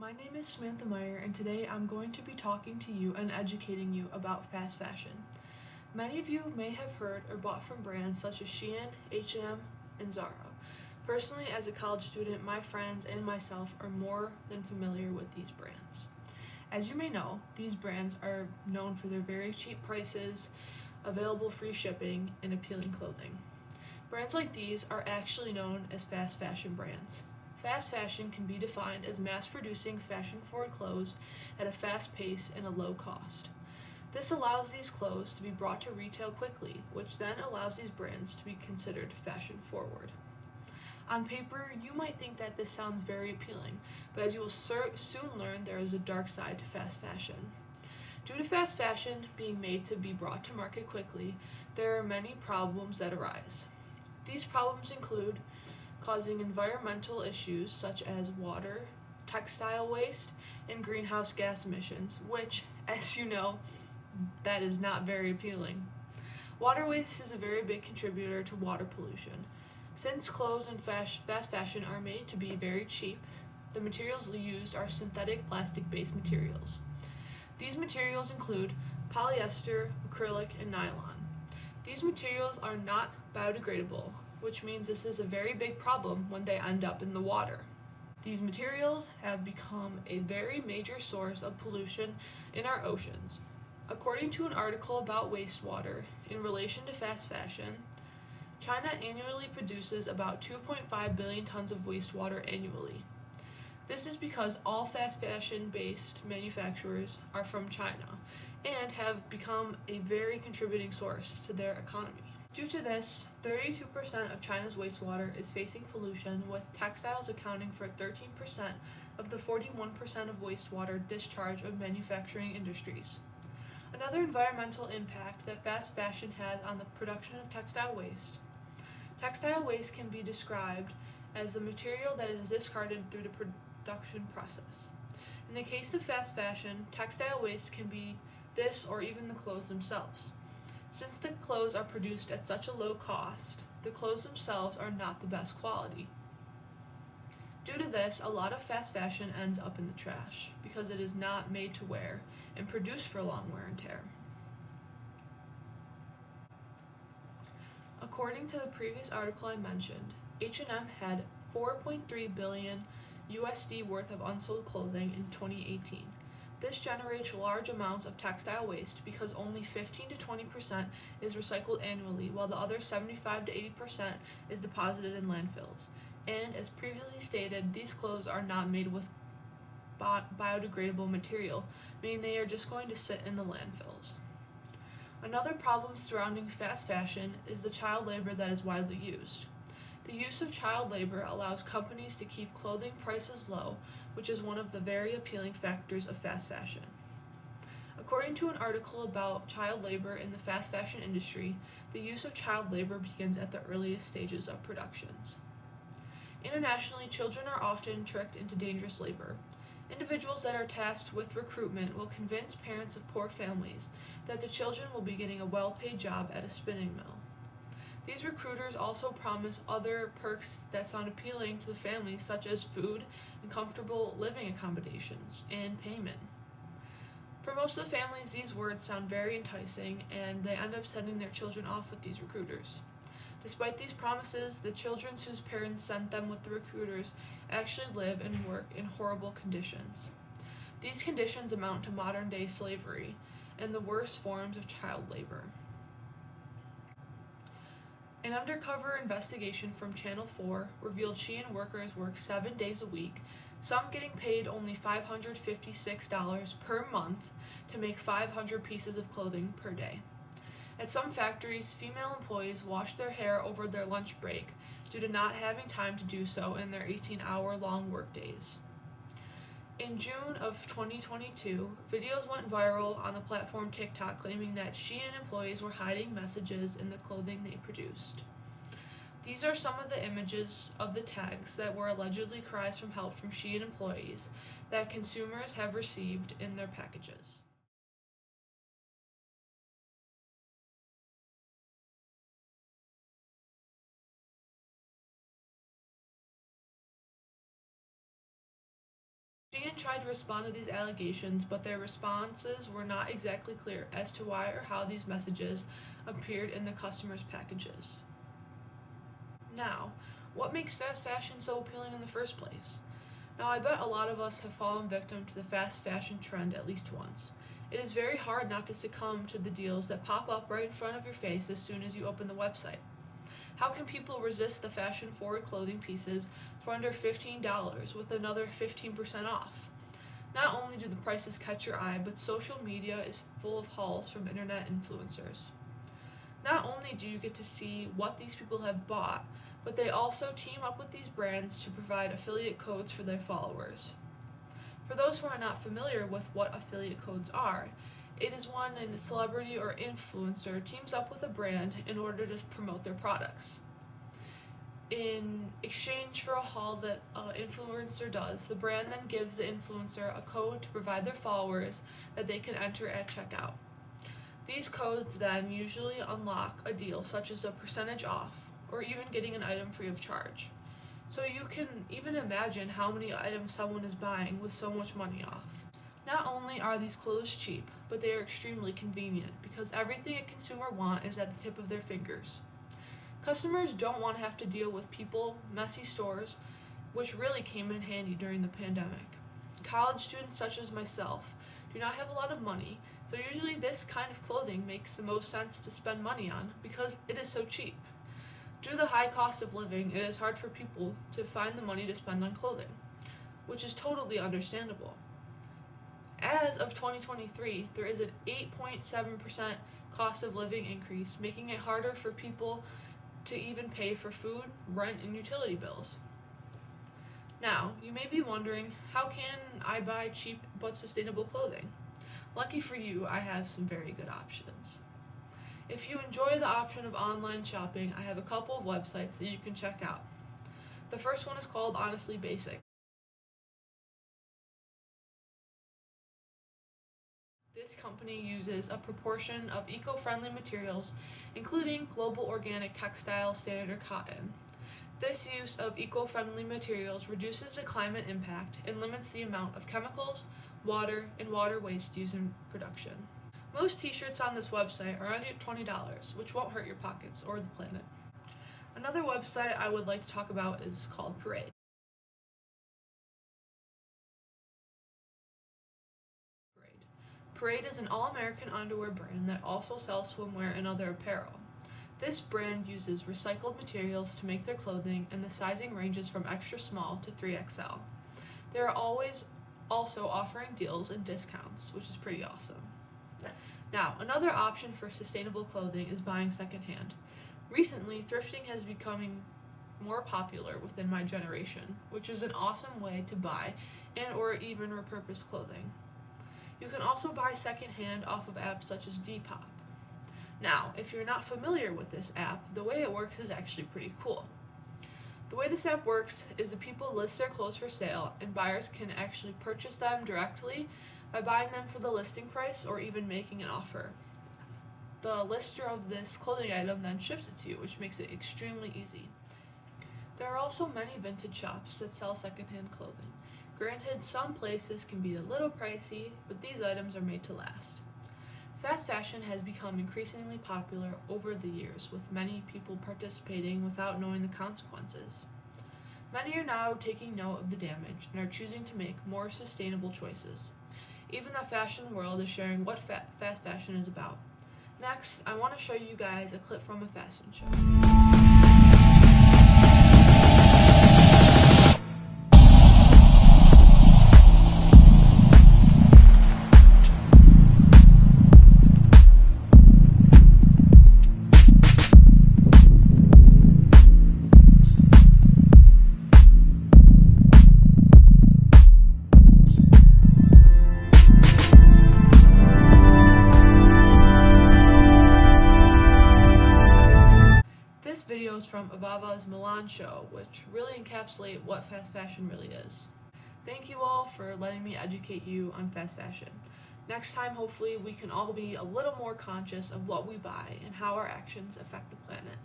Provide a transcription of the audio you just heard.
My name is Samantha Meyer, and today I'm going to be talking to you and educating you about fast fashion. Many of you may have heard or bought from brands such as Shein, H&M, and Zara. Personally, as a college student, my friends and myself are more than familiar with these brands. As you may know, these brands are known for their very cheap prices, available free shipping, and appealing clothing. Brands like these are actually known as fast fashion brands. Fast fashion can be defined as mass-producing fashion-forward clothes at a fast pace and a low cost. This allows these clothes to be brought to retail quickly, which then allows these brands to be considered fashion-forward. On paper, you might think that this sounds very appealing, but as you will soon learn, there is a dark side to fast fashion. Due to fast fashion being made to be brought to market quickly, there are many problems that arise. These problems include causing environmental issues such as water, textile waste, and greenhouse gas emissions, which, as you know, that is not very appealing. Water waste is a very big contributor to water pollution. Since clothes and fast fashion are made to be very cheap, the materials used are synthetic plastic-based materials. These materials include polyester, acrylic, and nylon. These materials are not biodegradable, which means this is a very big problem when they end up in the water. These materials have become a very major source of pollution in our oceans. According to an article about wastewater in relation to fast fashion, China annually produces about 2.5 billion tons of wastewater annually. This is because all fast fashion-based manufacturers are from China and have become a very contributing source to their economy. Due to this, 32% of China's wastewater is facing pollution, with textiles accounting for 13% of the 41% of wastewater discharge of manufacturing industries. Another environmental impact that fast fashion has on the production of textile waste. Textile waste can be described as the material that is discarded through the production process. In the case of fast fashion, textile waste can be this or even the clothes themselves. Since the clothes are produced at such a low cost, the clothes themselves are not the best quality. Due to this, a lot of fast fashion ends up in the trash because it is not made to wear and produced for long wear and tear. According to the previous article I mentioned, H&M had 4.3 billion USD worth of unsold clothing in 2018. This generates large amounts of textile waste because only 15 to 20% is recycled annually, while the other 75 to 80% is deposited in landfills. And as previously stated, these clothes are not made with biodegradable material, meaning they are just going to sit in the landfills. Another problem surrounding fast fashion is the child labor that is widely used. The use of child labor allows companies to keep clothing prices low, which is one of the very appealing factors of fast fashion. According to an article about child labor in the fast fashion industry, the use of child labor begins at the earliest stages of productions. Internationally, children are often tricked into dangerous labor. Individuals that are tasked with recruitment will convince parents of poor families that the children will be getting a well-paid job at a spinning mill. These recruiters also promise other perks that sound appealing to the families, such as food and comfortable living accommodations and payment. For most of the families, these words sound very enticing, and they end up sending their children off with these recruiters. Despite these promises, the children whose parents sent them with the recruiters actually live and work in horrible conditions. These conditions amount to modern-day slavery and the worst forms of child labor. An undercover investigation from Channel 4 revealed Shein workers work 7 days a week, some getting paid only $556 per month to make 500 pieces of clothing per day. At some factories, female employees wash their hair over their lunch break due to not having time to do so in their 18-hour-long workdays. In June of 2022, videos went viral on the platform TikTok claiming that Shein employees were hiding messages in the clothing they produced. These are some of the images of the tags that were allegedly cries for help from Shein employees that consumers have received in their packages. Shein tried to respond to these allegations, but their responses were not exactly clear as to why or how these messages appeared in the customers' packages. Now, what makes fast fashion so appealing in the first place? Now, I bet a lot of us have fallen victim to the fast fashion trend at least once. It is very hard not to succumb to the deals that pop up right in front of your face as soon as you open the website. How can people resist the fashion-forward clothing pieces for under $15 with another 15% off? Not only do the prices catch your eye, but social media is full of hauls from internet influencers. Not only do you get to see what these people have bought, but they also team up with these brands to provide affiliate codes for their followers. For those who are not familiar with what affiliate codes are, it is when a celebrity or influencer teams up with a brand in order to promote their products. In exchange for a haul that an influencer does, the brand then gives the influencer a code to provide their followers that they can enter at checkout. These codes then usually unlock a deal such as a percentage off, or even getting an item free of charge. So you can even imagine how many items someone is buying with so much money off. Not only are these clothes cheap, but they are extremely convenient because everything a consumer wants is at the tip of their fingers. Customers don't want to have to deal with people, messy stores, which really came in handy during the pandemic. College students such as myself do not have a lot of money, so usually this kind of clothing makes the most sense to spend money on because it is so cheap. Due to the high cost of living, it is hard for people to find the money to spend on clothing, which is totally understandable. As of 2023, there is an 8.7% cost of living increase, making it harder for people to even pay for food, rent, and utility bills. Now, you may be wondering, how can I buy cheap but sustainable clothing? Lucky for you, I have some very good options. If you enjoy the option of online shopping, I have a couple of websites that you can check out. The first one is called Honestly Basic. This company uses a proportion of eco-friendly materials, including global organic textile standard cotton. This use of eco-friendly materials reduces the climate impact and limits the amount of chemicals, water, and water waste used in production. Most t-shirts on this website are under $20, which won't hurt your pockets or the planet. Another website I would like to talk about is called Parade. Parade is an all-American underwear brand that also sells swimwear and other apparel. This brand uses recycled materials to make their clothing, and the sizing ranges from extra small to 3XL. They are always also offering deals and discounts, which is pretty awesome. Now, another option for sustainable clothing is buying secondhand. Recently, thrifting has becoming more popular within my generation, which is an awesome way to buy and or even repurpose clothing. You can also buy secondhand off of apps such as Depop. Now, if you're not familiar with this app, the way it works is actually pretty cool. The way this app works is that people list their clothes for sale, and buyers can actually purchase them directly by buying them for the listing price or even making an offer. The lister of this clothing item then ships it to you, which makes it extremely easy. There are also many vintage shops that sell secondhand clothing. Granted, some places can be a little pricey, but these items are made to last. Fast fashion has become increasingly popular over the years, with many people participating without knowing the consequences. Many are now taking note of the damage and are choosing to make more sustainable choices. Even the fashion world is sharing what fast fashion is about. Next, I want to show you guys a clip from a fashion show. This video is from Avava's Milan show, which really encapsulates what fast fashion really is. Thank you all for letting me educate you on fast fashion. Next time, hopefully, we can all be a little more conscious of what we buy and how our actions affect the planet.